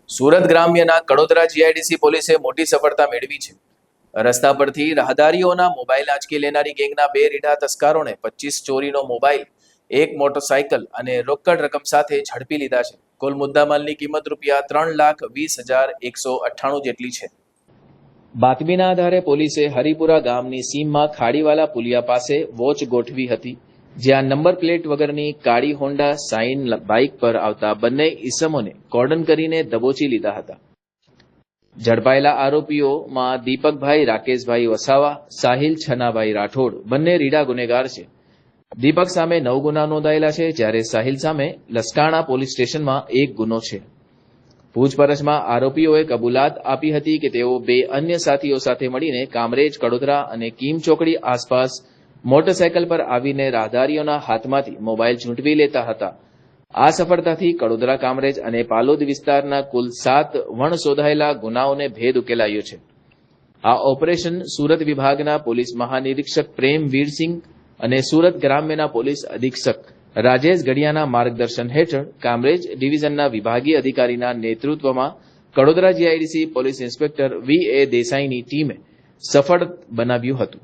Surat ગ્રામ્યના Kadodara GIDC પોલીસે મોટી સફળતા મેળવી છે. રસ્તા પરથી રાહદારીઓના મોબાઈલ આંચકી લેનારી ગેંગના 2 રીઢા તસ્કરોને 25 ચોરીનો મોબાઈલ, 1 મોટરસાયકલ અને રોકડ રકમ સાથે ઝડપી લીધા છે. કુલ મુદ્દામાલની કિંમત ₹3,20,198 જેટલી છે. બાતમીના આધારે પોલીસે હરિપુરા ગામની સીમમાં ખાડીવાલા પુલિયા પાસે વોચ ગોઠવી હતી, જ્યાં નંબર પ્લેટ વગરની કાળી હોન્ડા સાઇન બાઇક પર આવતા બંને ઈસમોને કોર્ડન કરીને દબોચી લીધા હતા. ઝડપાયેલા આરોપીઓમાં દીપકભાઈ રાકેશભાઈ વસાવા, સાહિલ છનાભાઈ રાઠોડ બંને રીઢા ગુનેગાર છે. દીપક સામે 9 ગુના નોંધાયેલા છે, જ્યારે સાહિલ સામે લસકાણા પોલીસ સ્ટેશનમાં 1 ગુનો છે. પૂછપરછમાં આરોપીઓએ કબૂલાત આપી હતી કે તેઓ 2 અન્ય સાથીઓ સાથે મળીને કામરેજ, કડોદરા અને કીમ ચોકડી આસપાસ મોટરસાયકલ પર આવીને રાહદારીઓના હાથમાંથી મોબાઈલ ઝૂંટવી લેતા હતા. આ સફળતાથી કડોદરા, કામરેજ અને પાલોદ વિસ્તારના કુલ 7 વણશોધાયેલા ગુનાઓને ભેદ ઉકેલાયો છે. આ ઓપરેશન સુરત વિભાગના પોલીસ મહાનિરીક્ષક પ્રેમવીરસિંહ અને સુરત ગ્રામ્યના પોલીસ અધિક્ષક રાજેશ ગઢિયાના માર્ગદર્શન હેઠળ કામરેજ ડિવિઝનના વિભાગીય અધિકારીના નેતૃત્વમાં Kadodara GIDC police inspector V.A. દેસાઈની ટીમે સફળ બનાવ્યું હતું.